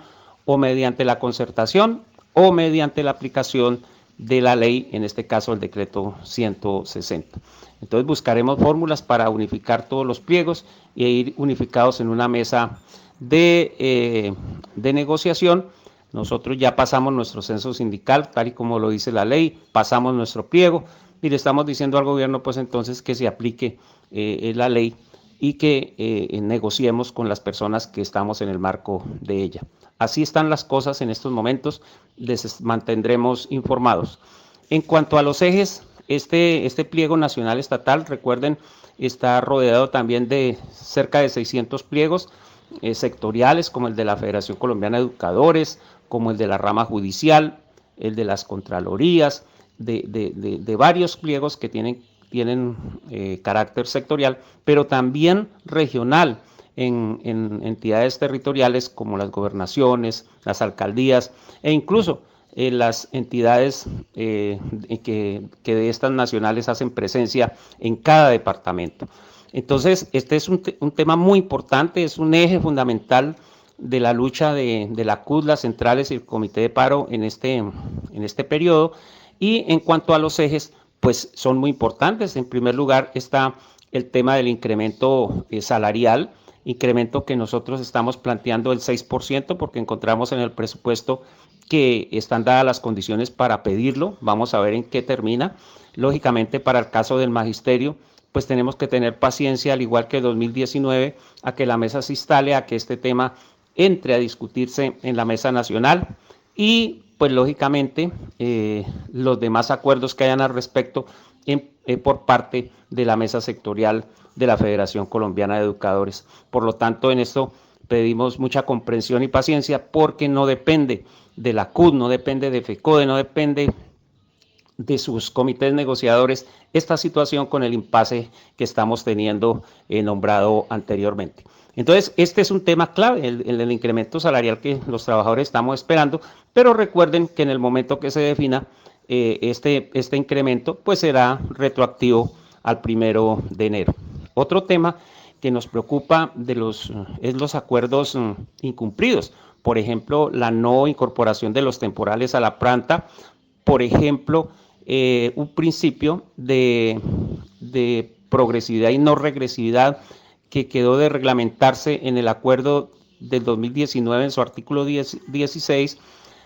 o mediante la concertación o mediante la aplicación de la ley, en este caso el decreto 160. Entonces buscaremos fórmulas para unificar todos los pliegos e ir unificados en una mesa de negociación. Nosotros ya pasamos nuestro censo sindical, tal y como lo dice la ley, pasamos nuestro pliego y le estamos diciendo al gobierno pues entonces que se aplique la ley y que negociemos con las personas que estamos en el marco de ella. Así están las cosas en estos momentos, les mantendremos informados. En cuanto a los ejes, este pliego nacional estatal, recuerden, está rodeado también de cerca de 600 pliegos sectoriales, como el de la Federación Colombiana de Educadores, como el de la rama judicial, el de las contralorías, de varios pliegos que tienen carácter sectorial, pero también regional en entidades territoriales como las gobernaciones, las alcaldías e incluso las entidades que de estas nacionales hacen presencia en cada departamento. Entonces, este es un tema muy importante, es un eje fundamental de la lucha de la CUT, las centrales y el comité de paro en este periodo. Y en cuanto a los ejes, pues son muy importantes. En primer lugar está el tema del incremento salarial, incremento que nosotros estamos planteando el 6%, porque encontramos en el presupuesto que están dadas las condiciones para pedirlo. Vamos a ver en qué termina. Lógicamente, para el caso del magisterio, pues tenemos que tener paciencia, al igual que 2019, a que la mesa se instale, a que este tema entre a discutirse en la mesa nacional y pues lógicamente los demás acuerdos que hayan al respecto por parte de la mesa sectorial de la Federación Colombiana de Educadores. Por lo tanto, en esto pedimos mucha comprensión y paciencia, porque no depende de la CUT, no depende de FECODE, no depende de sus comités negociadores esta situación con el impasse que estamos teniendo nombrado anteriormente. Entonces, este es un tema clave, el incremento salarial que los trabajadores estamos esperando, pero recuerden que en el momento que se defina este incremento, pues será retroactivo al 1 de enero. Otro tema que nos preocupa es los acuerdos incumplidos. Por ejemplo, la no incorporación de los temporales a la planta, por ejemplo, un principio de progresividad y no regresividad que quedó de reglamentarse en el acuerdo del 2019 en su artículo 16,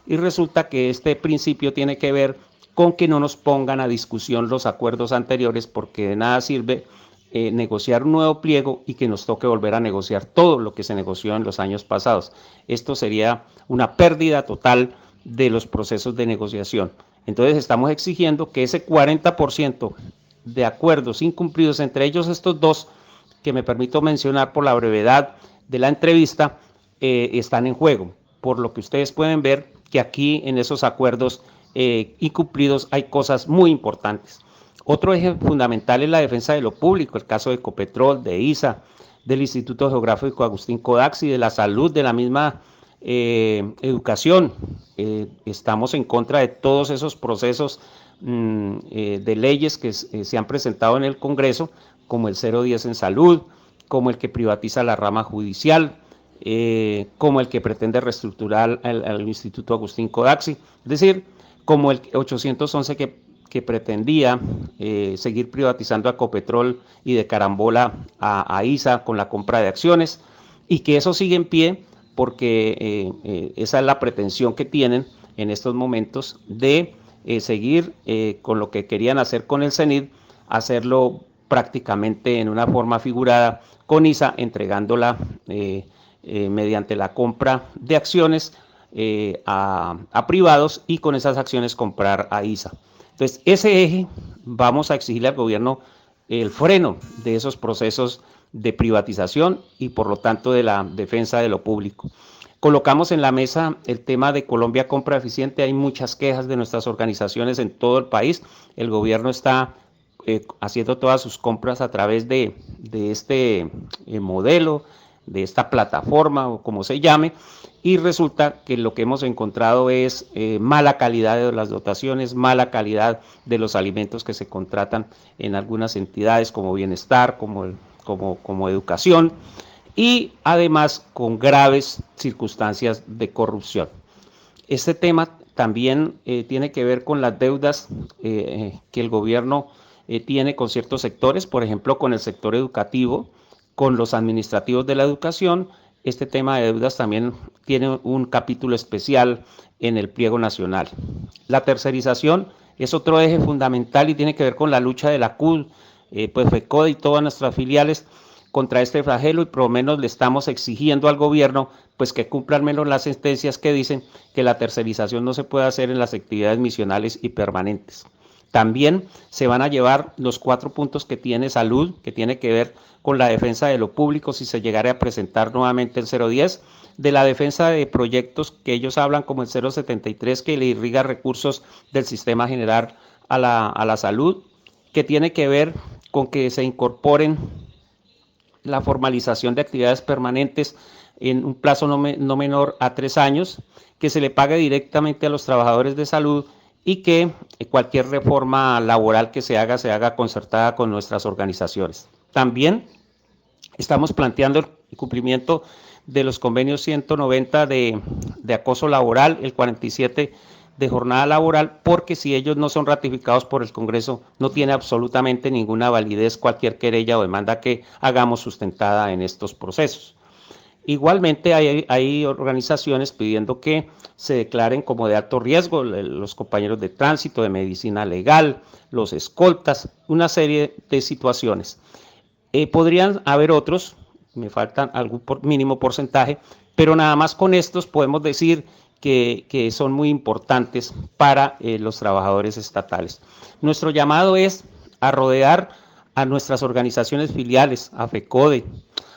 y resulta que este principio tiene que ver con que no nos pongan a discusión los acuerdos anteriores, porque de nada sirve negociar un nuevo pliego y que nos toque volver a negociar todo lo que se negoció en los años pasados. Esto sería una pérdida total de los procesos de negociación. Entonces estamos exigiendo que ese 40% de acuerdos incumplidos, entre ellos estos dos que me permito mencionar por la brevedad de la entrevista, están en juego. Por lo que ustedes pueden ver que aquí en esos acuerdos incumplidos hay cosas muy importantes. Otro eje fundamental es la defensa de lo público, el caso de Ecopetrol, de ISA, del Instituto Geográfico Agustín Codaxi, de la salud, de la misma educación. Estamos en contra de todos esos procesos de leyes que se han presentado en el Congreso, como el 010 en salud, como el que privatiza la rama judicial, como el que pretende reestructurar al Instituto Agustín Codaxi, es decir, como el 811 que pretendía seguir privatizando a Ecopetrol y de carambola a ISA con la compra de acciones, y que eso sigue en pie porque esa es la pretensión que tienen en estos momentos de seguir con lo que querían hacer con el CENID, hacerlo prácticamente en una forma figurada con ISA, entregándola mediante la compra de acciones a privados, y con esas acciones comprar a ISA. Entonces, ese eje vamos a exigirle al gobierno el freno de esos procesos de privatización y por lo tanto de la defensa de lo público. Colocamos en la mesa el tema de Colombia Compra Eficiente. Hay muchas quejas de nuestras organizaciones en todo el país. El gobierno está haciendo todas sus compras a través de este modelo, de esta plataforma o como se llame, y resulta que lo que hemos encontrado es mala calidad de las dotaciones, mala calidad de los alimentos que se contratan en algunas entidades como Bienestar, como Educación, y además con graves circunstancias de corrupción. Este tema también tiene que ver con las deudas que el gobierno tiene con ciertos sectores, por ejemplo con el sector educativo, con los administrativos de la educación. Este tema de deudas también tiene un capítulo especial en el pliego nacional. La tercerización es otro eje fundamental y tiene que ver con la lucha de la CUT, pues FECODE y todas nuestras filiales contra este flagelo, y por lo menos le estamos exigiendo al gobierno pues que cumpla al menos las sentencias que dicen que la tercerización no se puede hacer en las actividades misionales y permanentes. También se van a llevar los 4 puntos que tiene salud, que tiene que ver con la defensa de lo público si se llegara a presentar nuevamente el 010, de la defensa de proyectos que ellos hablan como el 073, que le irriga recursos del sistema general a la salud, que tiene que ver con que se incorporen la formalización de actividades permanentes en un plazo no menor a 3 años, que se le pague directamente a los trabajadores de salud, y que cualquier reforma laboral que se haga concertada con nuestras organizaciones. También estamos planteando el cumplimiento de los convenios 190 de acoso laboral, el 47 de jornada laboral, porque si ellos no son ratificados por el Congreso, no tiene absolutamente ninguna validez cualquier querella o demanda que hagamos sustentada en estos procesos. Igualmente hay organizaciones pidiendo que se declaren como de alto riesgo los compañeros de tránsito, de medicina legal, los escoltas, una serie de situaciones. Podrían haber otros, me faltan algún mínimo porcentaje, pero nada más con estos podemos decir que son muy importantes para los trabajadores estatales. Nuestro llamado es a rodear a nuestras organizaciones filiales, a FECODE,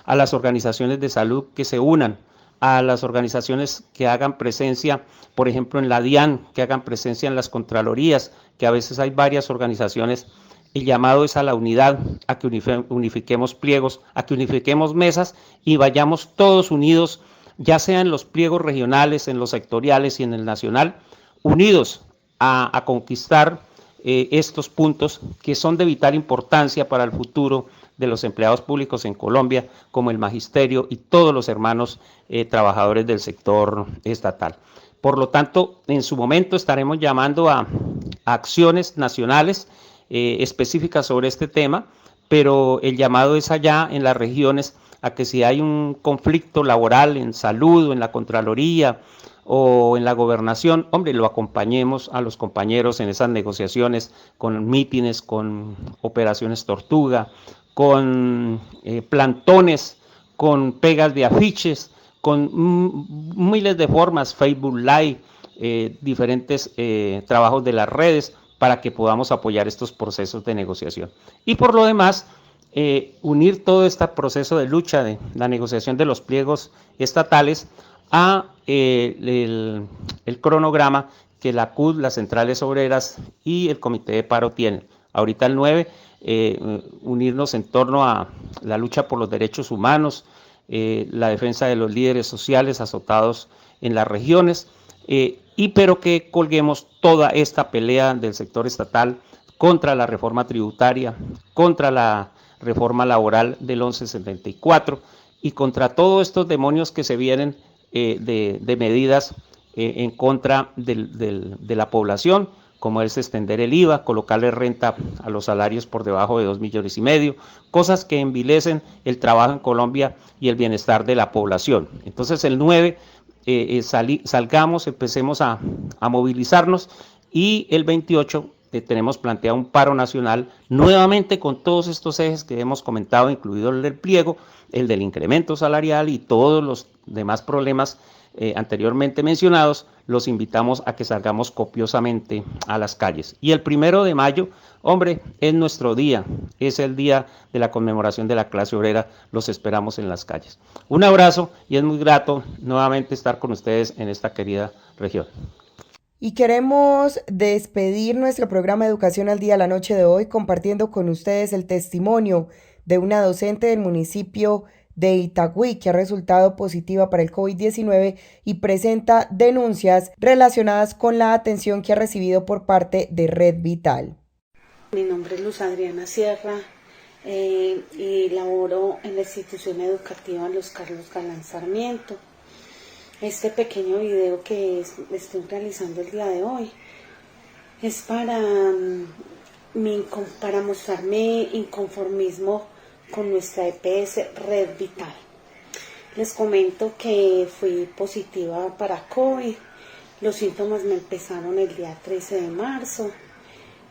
a las organizaciones de salud que se unan, a las organizaciones que hagan presencia, por ejemplo en la DIAN, que hagan presencia en las Contralorías, que a veces hay varias organizaciones. El llamado es a la unidad, a que unifiquemos pliegos, a que unifiquemos mesas y vayamos todos unidos, ya sea en los pliegos regionales, en los sectoriales y en el nacional, unidos a conquistar estos puntos que son de vital importancia para el futuro de los empleados públicos en Colombia, como el magisterio y todos los hermanos trabajadores del sector estatal. Por lo tanto, en su momento estaremos llamando a acciones nacionales específicas sobre este tema, pero el llamado es allá en las regiones a que si hay un conflicto laboral en salud o en la Contraloría o en la gobernación, hombre, lo acompañemos a los compañeros en esas negociaciones con mítines, con operaciones Tortuga, con plantones, con pegas de afiches, con miles de formas, Facebook Live, diferentes trabajos de las redes para que podamos apoyar estos procesos de negociación. Y por lo demás, unir todo este proceso de lucha de la negociación de los pliegos estatales a el cronograma que la CUT, las centrales obreras y el comité de paro tienen. Ahorita el 9, unirnos en torno a la lucha por los derechos humanos, la defensa de los líderes sociales azotados en las regiones, pero que colguemos toda esta pelea del sector estatal contra la reforma tributaria, contra la reforma laboral del 1174 y contra todos estos demonios que se vienen de medidas en contra de la población, como es extender el IVA, colocarle renta a los salarios por debajo de 2,5 millones, cosas que envilecen el trabajo en Colombia y el bienestar de la población. Entonces el 9 salgamos, empecemos a movilizarnos y el 28 tenemos planteado un paro nacional nuevamente con todos estos ejes que hemos comentado, incluido el del pliego, el del incremento salarial y todos los demás problemas anteriormente mencionados. Los invitamos a que salgamos copiosamente a las calles. Y el 1 de mayo, hombre, es nuestro día, es el día de la conmemoración de la clase obrera, los esperamos en las calles. Un abrazo y es muy grato nuevamente estar con ustedes en esta querida región. Y queremos despedir nuestro programa Educación al Día la noche de hoy compartiendo con ustedes el testimonio de una docente del municipio de Itagüí que ha resultado positiva para el COVID-19 y presenta denuncias relacionadas con la atención que ha recibido por parte de Red Vital. Mi nombre es Luz Adriana Sierra y laboro en la institución educativa Los Carlos Galán Sarmiento. Este pequeño video que estoy realizando el día de hoy es para mostrar mi inconformismo con nuestra EPS Red Vital. Les comento que fui positiva para COVID, los síntomas me empezaron el día 13 de marzo,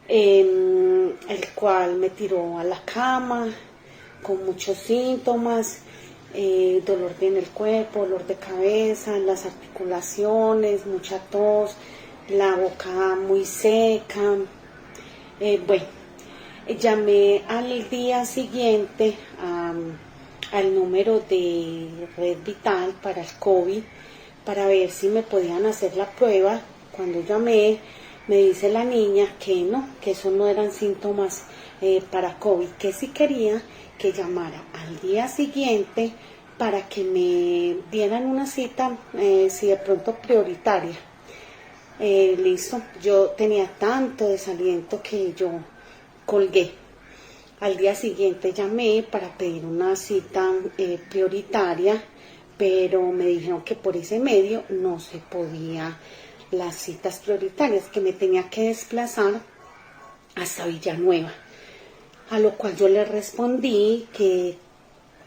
el cual me tiró a la cama con muchos síntomas, dolor en el cuerpo, dolor de cabeza, en las articulaciones, mucha tos, la boca muy seca. Llamé al día siguiente al número de Red Vital para el COVID para ver si me podían hacer la prueba. Cuando llamé me dice la niña que no, que eso no eran síntomas para COVID, que si quería que llamara al día siguiente para que me dieran una cita, si de pronto prioritaria. Listo, yo tenía tanto desaliento que yo colgué. Al día siguiente llamé para pedir una cita prioritaria pero me dijeron que por ese medio no se podía las citas prioritarias, que me tenía que desplazar hasta Villanueva, a lo cual yo le respondí que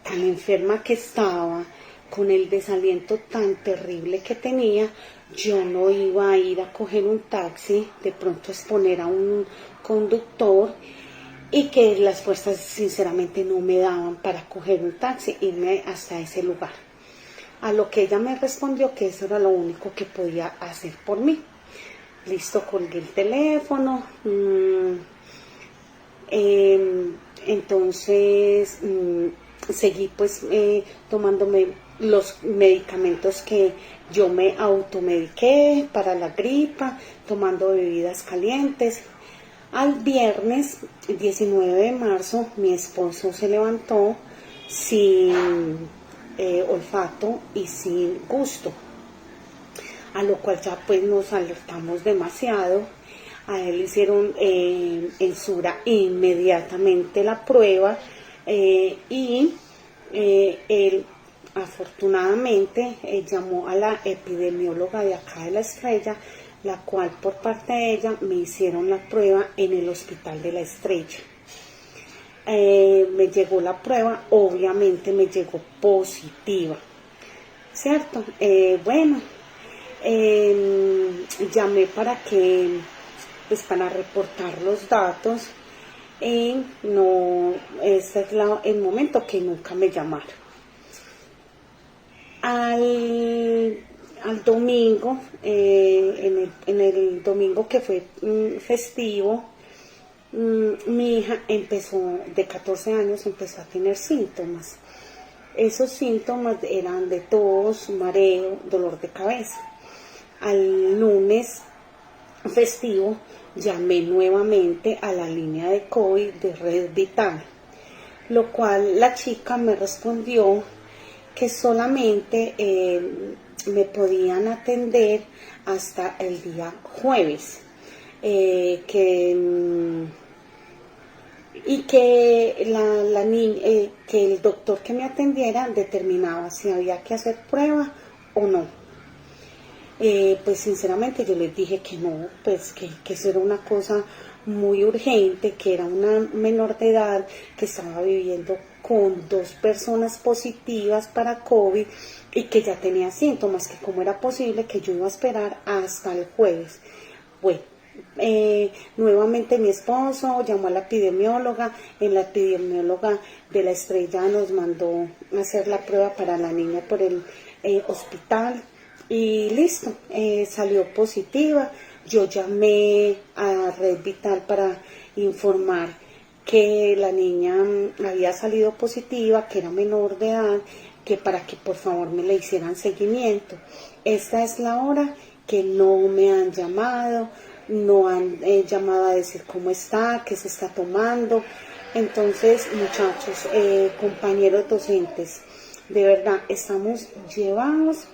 tan enferma que estaba, con el desaliento tan terrible que tenía, yo no iba a ir a coger un taxi, de pronto exponer a un conductor, y que las fuerzas sinceramente no me daban para coger un taxi, irme hasta ese lugar. A lo que ella me respondió que eso era lo único que podía hacer por mí. Listo, colgué el teléfono. Entonces seguí pues tomándome los medicamentos que yo me automediqué para la gripa, tomando bebidas calientes. Al viernes 19 de marzo mi esposo se levantó sin olfato y sin gusto, a lo cual ya pues nos alertamos demasiado. A él hicieron en Sura inmediatamente la prueba y él afortunadamente llamó a la epidemióloga de acá de La Estrella, la cual por parte de ella me hicieron la prueba en el hospital de La Estrella. Me llegó la prueba, obviamente me llegó positiva, ¿cierto? Bueno, llamé para reportar los datos, y no, este es el momento que nunca me llamaron. Al domingo, en el domingo que fue festivo, mi hija de 14 años empezó a tener síntomas. Esos síntomas eran de tos, mareo, dolor de cabeza. Al lunes festivo llamé nuevamente a la línea de COVID de Red Vital, lo cual la chica me respondió que solamente me podían atender hasta el día jueves, que el doctor que me atendiera determinaba si había que hacer prueba o no. Pues sinceramente yo les dije que no, pues que eso era una cosa muy urgente, que era una menor de edad que estaba viviendo con 2 personas positivas para COVID y que ya tenía síntomas, que cómo era posible que yo iba a esperar hasta el jueves. Bueno, nuevamente mi esposo llamó a la epidemióloga, la epidemióloga de La Estrella nos mandó a hacer la prueba para la niña por el hospital y listo, salió positiva. Yo llamé a Red Vital para informar que la niña había salido positiva, que era menor de edad, que para que por favor me le hicieran seguimiento. Esta es la hora que no me han llamado, no han llamado a decir cómo está, qué se está tomando. Entonces, muchachos, compañeros docentes, de verdad, estamos llevados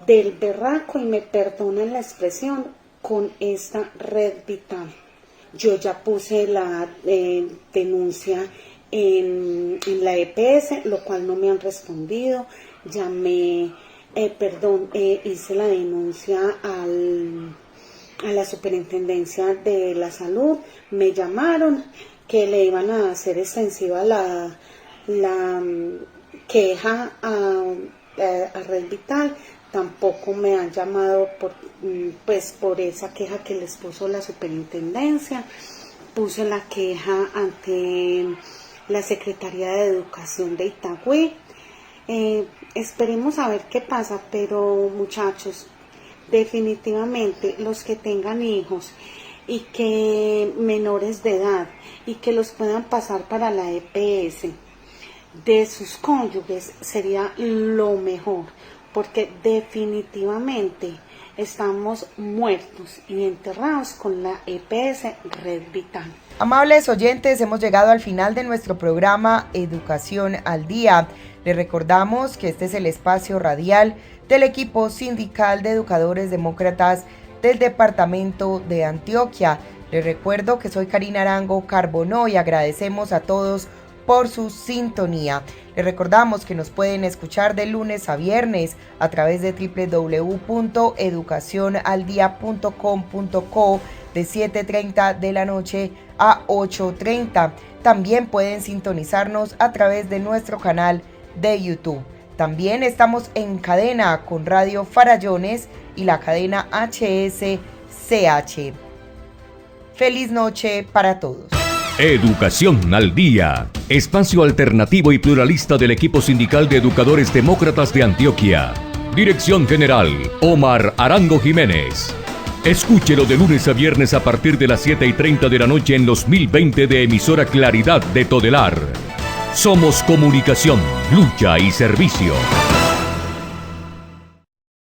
del berraco, y me perdonan la expresión, con esta Red Vital. Yo ya puse la denuncia en la EPS, lo cual no me han respondido. Llamé, hice la denuncia a la Superintendencia de la Salud. Me llamaron que le iban a hacer extensiva la queja a Red Vital. Tampoco me han llamado por esa queja que les puso la superintendencia. Puse la queja ante la Secretaría de Educación de Itagüí. Esperemos a ver qué pasa, pero muchachos, definitivamente los que tengan hijos y que menores de edad y que los puedan pasar para la EPS de sus cónyuges sería lo mejor, porque definitivamente estamos muertos y enterrados con la EPS Red Vital. Amables oyentes, hemos llegado al final de nuestro programa Educación al Día. Les recordamos que este es el espacio radial del equipo sindical de educadores demócratas del departamento de Antioquia. Les recuerdo que soy Karina Arango Carbonó y agradecemos a todos por su sintonía. Les recordamos que nos pueden escuchar de lunes a viernes a través de www.educacionaldia.com.co de 7:30 de la noche a 8:30. También pueden sintonizarnos a través de nuestro canal de YouTube. También estamos en cadena con Radio Farallones y la cadena HSCH. Feliz noche para todos. Educación al Día, espacio alternativo y pluralista del equipo sindical de educadores demócratas de Antioquia. Dirección General, Omar Arango Jiménez. Escúchelo de lunes a viernes a partir de las 7:30 de la noche en los 1020 de emisora Claridad de Todelar. Somos comunicación, lucha y servicio.